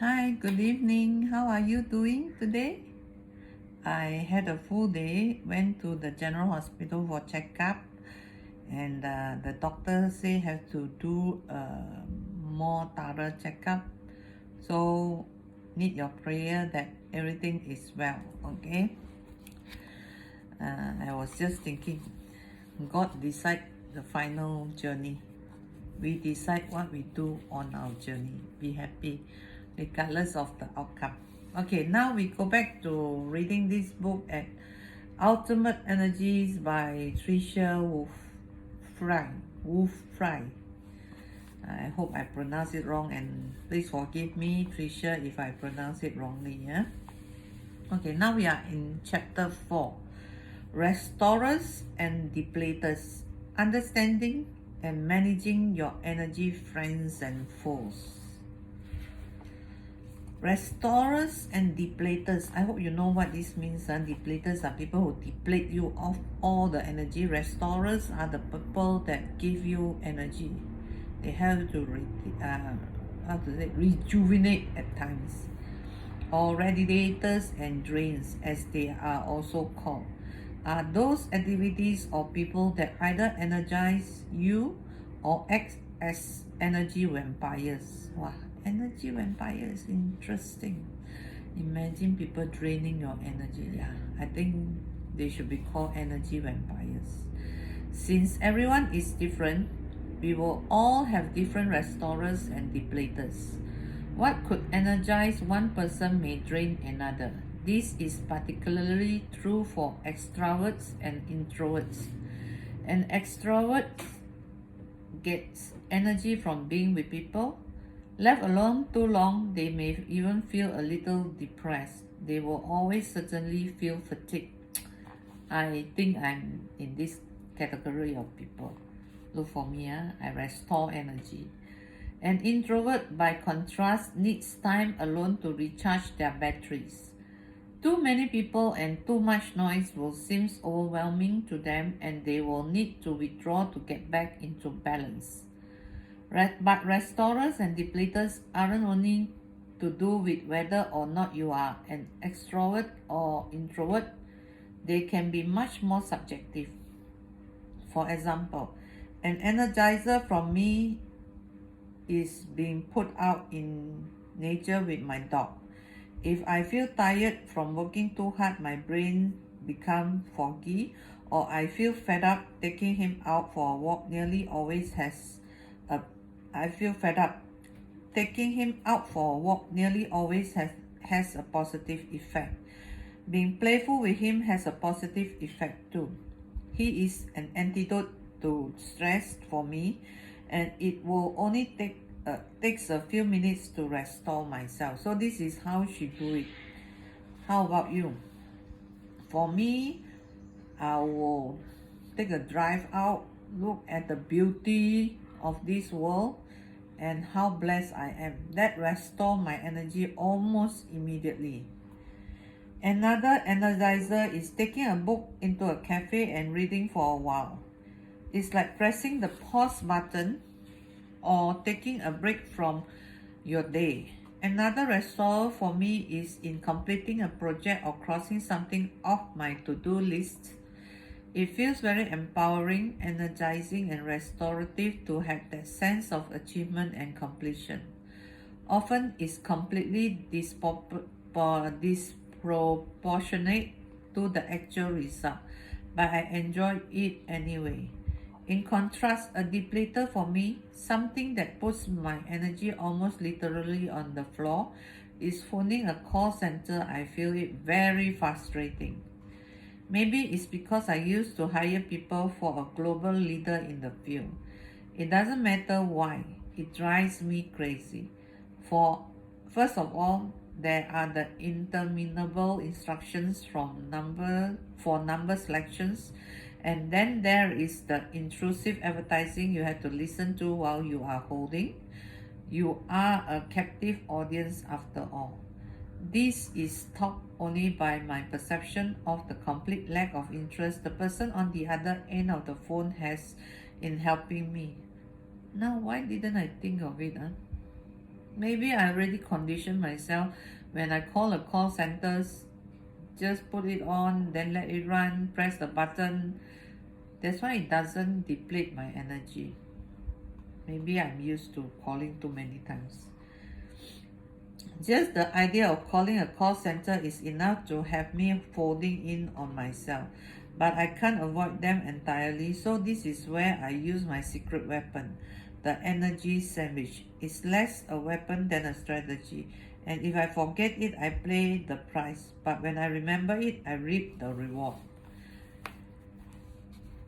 Hi, good evening. How are you doing today? I had a full day, went to the general hospital for checkup, and the doctor say have to do a more thorough checkup. So need your prayer that everything is well, okay? I was just thinking, God decide the final journey. We decide what we do on our journey. Be happy regardless of the outcome. Okay, now we go back to reading this book at Ultimate Energies by Tricia Woolfrey. Woolfrey. I hope I pronounce it wrong, and please forgive me, Tricia, if I pronounce it wrongly. Yeah. Okay, now we are in chapter 4. Restorers and depleters. Understanding and managing your energy, friends and foes. Restorers and depleters. I hope you know what this means. Depleters are people who deplete you of all the energy. Restorers are the people that give you energy. They help to rejuvenate at times. Or radiators and drains, as they are also called, are those activities or people that either energize you or act as energy vampires. Wow, energy vampires, interesting. Imagine people draining your energy. Yeah, I think they should be called energy vampires. Since everyone is different, we will all have different restorers and depleters. What could energize one person may drain another. This is particularly true for extroverts and introverts. An extrovert gets energy from being with people. Left alone too long, they may even feel a little depressed. They will always certainly feel fatigued. I think I'm in this category of people. Look for me, I restore energy. An introvert, by contrast, needs time alone to recharge their batteries. Too many people and too much noise will seem overwhelming to them, and they will need to withdraw to get back into balance. But restorers and depleters aren't only to do with whether or not you are an extrovert or introvert. They can be much more subjective. For example, an energizer from me is being put out in nature with my dog. If I feel tired from working too hard, my brain becomes foggy, or I feel fed up, taking him out for a walk nearly always has a I feel fed up. Taking him out for a walk nearly always has a positive effect. Being playful with him has a positive effect too. He is an antidote to stress for me, and it will only takes a few minutes to restore myself. So this is how she do it. How about you? For me, I will take a drive out, look at the beauty of this world and how blessed I am. That restore my energy almost immediately. Another energizer is taking a book into a cafe and reading for a while. It's like pressing the pause button or taking a break from your day. Another restore for me is in completing a project or crossing something off my to-do list. It feels very empowering, energizing, and restorative to have that sense of achievement and completion. Often it's completely disproportionate to the actual result, but I enjoy it anyway. In contrast, a depleter for me, something that puts my energy almost literally on the floor, is phoning a call center. I feel it very frustrating. Maybe it's because I used to hire people for a global leader in the field. It doesn't matter why, it drives me crazy. For first of all, there are the interminable instructions from number selections, and then there is the intrusive advertising you have to listen to while you are holding. You are a captive audience after all. This is topped only by my perception of the complete lack of interest the person on the other end of the phone has in helping me. Now, why didn't I think of it? Maybe I already conditioned myself when I call a call centers, just put it on, then let it run, press the button. That's why it doesn't deplete my energy. Maybe I'm used to calling too many times. Just the idea of calling a call center is enough to have me folding in on myself. But I can't avoid them entirely, so this is where I use my secret weapon. The energy sandwich is less a weapon than a strategy. And if I forget it, I pay the price. But when I remember it, I reap the reward.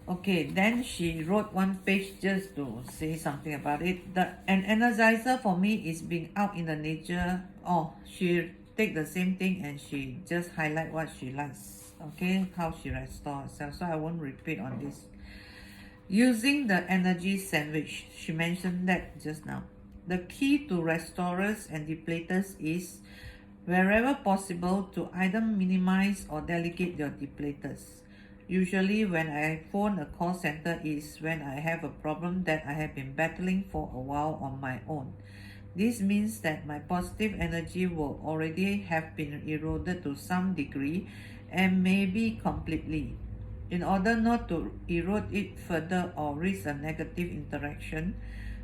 Okay, then she wrote one page just to say something about it. An energizer for me is being out in the nature. Oh, she take the same thing and she just highlight what she likes. Okay, how she restores herself. So I won't repeat on this. Using the energy sandwich, she mentioned that just now. The key to restorers and depleters is wherever possible to either minimize or delegate your depleters. Usually when I phone a call center is when I have a problem that I have been battling for a while on my own. This means that my positive energy will already have been eroded to some degree and maybe completely. In order not to erode it further or risk a negative interaction,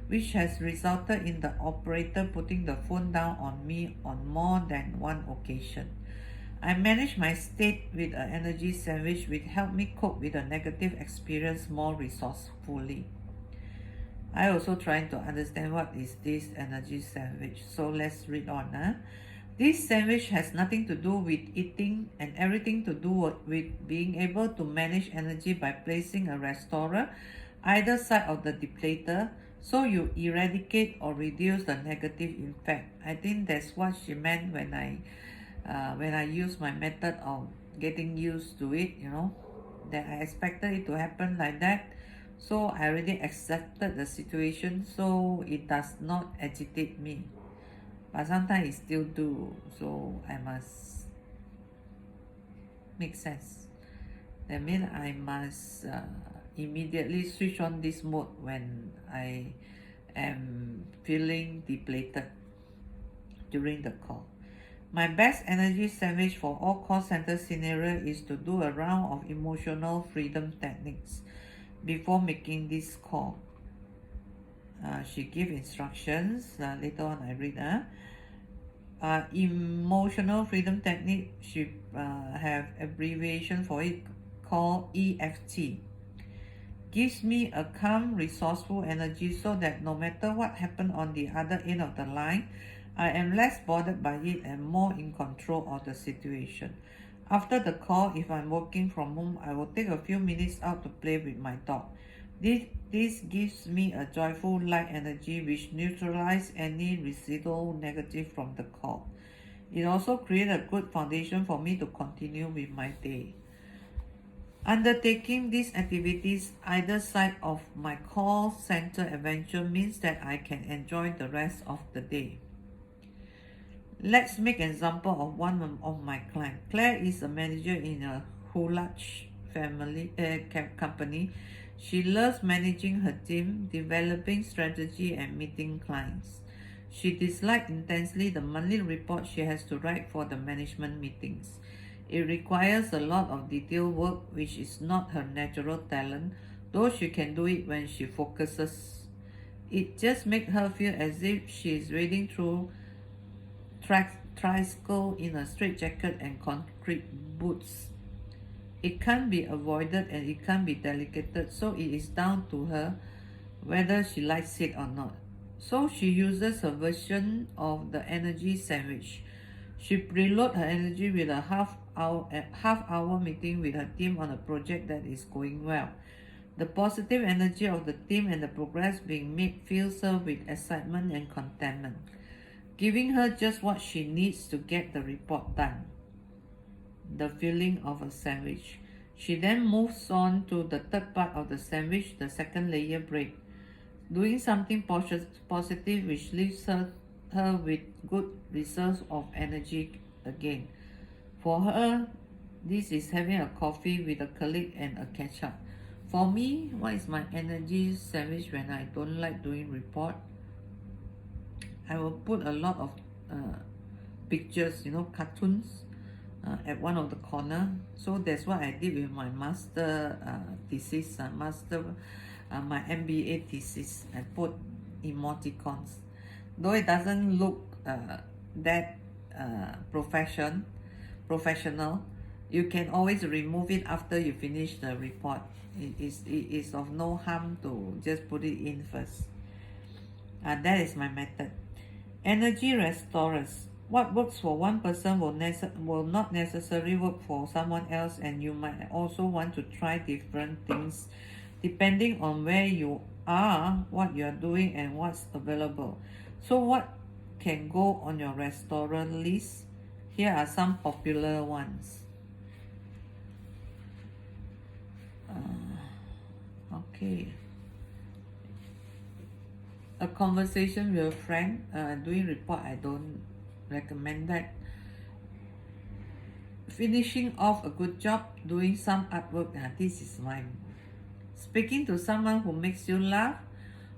which has resulted in the operator putting the phone down on me on more than one occasion. I manage my state with an energy sandwich which helped me cope with a negative experience more resourcefully. I also trying to understand what is this energy sandwich. So let's read on. This sandwich has nothing to do with eating and everything to do with being able to manage energy by placing a restorer either side of the depleter so you eradicate or reduce the negative impact. I think that's what she meant when I use my method of getting used to it, that I expected it to happen like that. So I already accepted the situation so it does not agitate me. But sometimes it still do, so I must make sense. That means I must immediately switch on this mode when I am feeling depleted during the call. My best energy sandwich for all call center scenario is to do a round of emotional freedom techniques before making this call. She give instructions. Later on, I read. Emotional freedom technique. She have abbreviation for it called EFT. Gives me a calm, resourceful energy so that no matter what happened on the other end of the line, I am less bothered by it and more in control of the situation. After the call, if I'm working from home, I will take a few minutes out to play with my dog. This gives me a joyful light energy which neutralizes any residual negative from the call. It also creates a good foundation for me to continue with my day. Undertaking these activities either side of my call center adventure means that I can enjoy the rest of the day. Let's make an example of one of my clients. Claire is a manager in a Hulach company. She loves managing her team, developing strategy, and meeting clients. She dislikes intensely the monthly report she has to write for the management meetings. It requires a lot of detailed work, which is not her natural talent, though she can do it when she focuses. It just makes her feel as if she is wading through tricycle in a straitjacket and concrete boots. It can't be avoided and it can't be delegated, so it is down to her whether she likes it or not. So she uses her version of the energy sandwich. She preloads her energy with a half hour meeting with her team on a project that is going well. The positive energy of the team and the progress being made fills her with excitement and contentment, giving her just what she needs to get the report done. The filling of a sandwich. She then moves on to the third part of the sandwich, the second layer break, doing something positive which leaves her with good reserves of energy again. For her, this is having a coffee with a colleague and a catch up. For me, what is my energy sandwich when I don't like doing report? I will put a lot of pictures, cartoons at one of the corner. So that's what I did with my master thesis, my MBA thesis. I put emoticons. Though it doesn't look that professional, you can always remove it after you finish the report. It is of no harm to just put it in first. That is my method. Energy restorers. What works for one person will not necessarily work for someone else, and you might also want to try different things depending on where you are, what you are doing, and what's available. So, what can go on your restorer list? Here are some popular ones. Okay. A conversation with a friend. Doing report, I don't recommend that. Finishing off a good job, doing some artwork. This is mine. Speaking to someone who makes you laugh,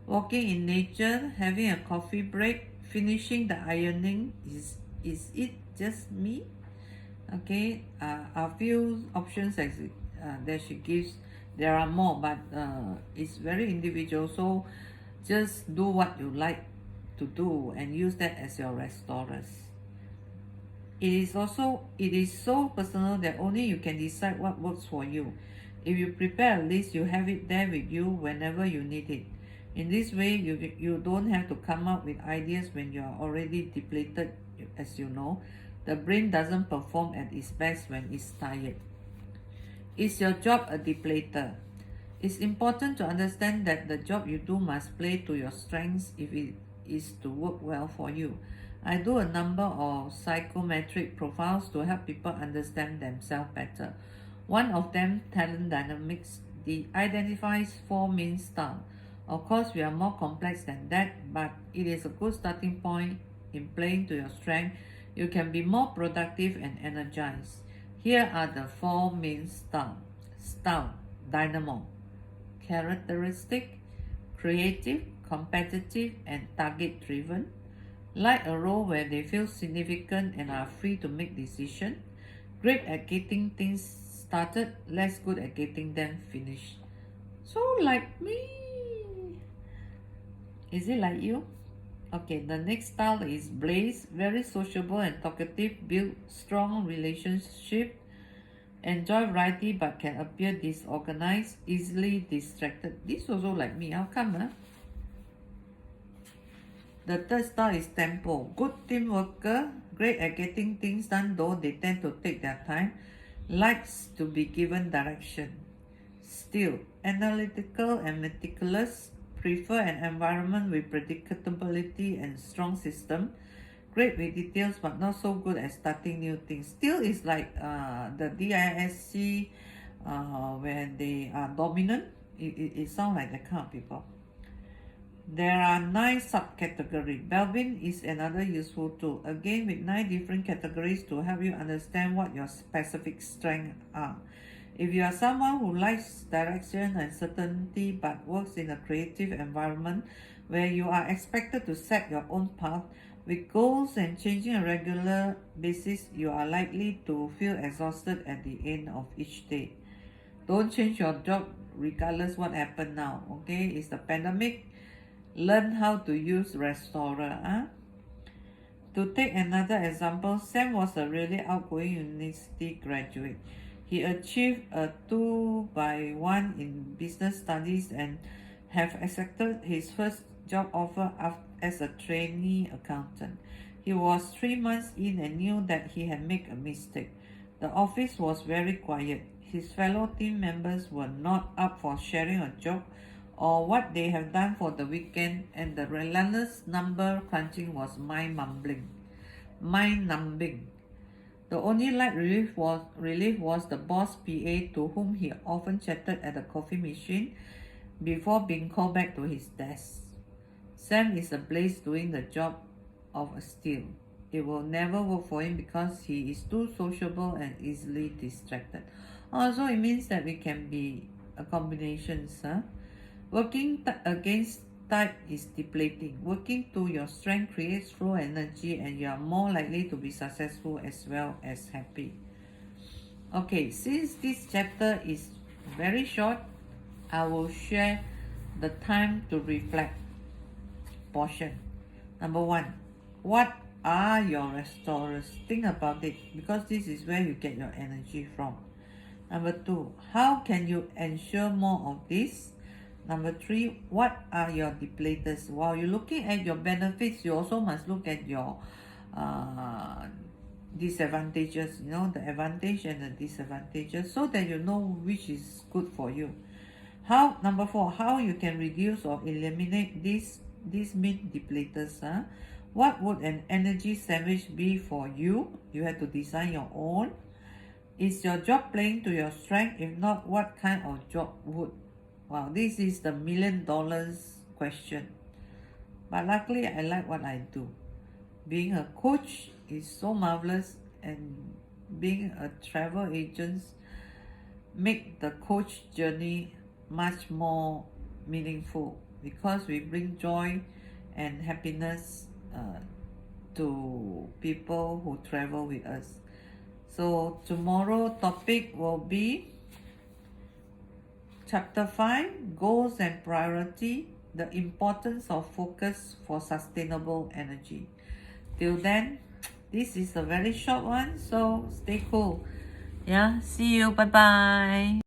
walking in nature, having a coffee break, finishing the ironing. Is it just me? Okay, a few options that she gives. There are more, but it's very individual. So just do what you like to do and use that as your restorers. It is so personal that only you can decide what works for you. If you prepare a list, you have it there with you whenever you need it. In this way, you don't have to come up with ideas when you are already depleted, as you know. The brain doesn't perform at its best when it's tired. Is your job a depleter? It's important to understand that the job you do must play to your strengths if it is to work well for you. I do a number of psychometric profiles to help people understand themselves better. One of them, talent dynamics, identifies 4 main styles. Of course, we are more complex than that, but it is a good starting point in playing to your strength. You can be more productive and energized. Here are the 4 main styles. Style, dynamo. Characteristic, creative, competitive, and target-driven. Like a role where they feel significant and are free to make decisions. Great at getting things started, less good at getting them finished. So like me. Is it like you? Okay, the next style is Blaze. Very sociable and talkative, build strong relationship, enjoy variety but can appear disorganized, easily distracted. This also like me. How come? The third style is Tempo. Good team worker, great at getting things done though they tend to take their time, likes to be given direction. Still, analytical and meticulous, prefer an environment with predictability and strong system, great with details but not so good at starting new things. Still is like the DISC when they are dominant. It sounds like that kind of people. There are 9 subcategories. Belvin is another useful tool, again with 9 different categories to help you understand what your specific strengths are. If you are someone who likes direction and certainty but works in a creative environment where you are expected to set your own path, with goals and changing a regular basis, you are likely to feel exhausted at the end of each day. Don't change your job regardless what happened now. Okay, it's the pandemic. Learn how to use restorer. To take another example, Sam was a really outgoing university graduate. He achieved a 2/1 in business studies and have accepted his first job offer as a trainee accountant. He was 3 months in and knew that he had made a mistake. The office was very quiet. His fellow team members were not up for sharing a joke or what they have done for the weekend, and the relentless number crunching was mind-numbing. The only light relief was the boss PA, to whom he often chatted at the coffee machine before being called back to his desk. Sam is a blaze doing the job of a steel. It will never work for him because he is too sociable and easily distracted. Also, it means that we can be a combination, Working against type is depleting. Working to your strength creates flow energy and you are more likely to be successful as well as happy. Okay, since this chapter is very short, I will share the time to reflect portion. Number one, what are your restorers? Think about it because this is where you get your energy from. Number two, how can you ensure more of this? Number three, what are your depleters? While you're looking at your benefits, you also must look at your uh, disadvantages, the advantage and the disadvantages, so that you know which is good for you. Number four, how you can reduce or eliminate these mid depleters. What would an energy sandwich be for you? You have to design your own. Is your job playing to your strength? If not, what kind of job would? Wow, this is the $1 million question. But luckily, I like what I do. Being a coach is so marvelous, and being a travel agent make the coach journey much more meaningful because we bring joy and happiness to people who travel with us. So tomorrow topic will be Chapter 5, Goals and Priority, the importance of focus for sustainable energy. Till then, this is a very short one, so stay cool. Yeah, see you. Bye bye.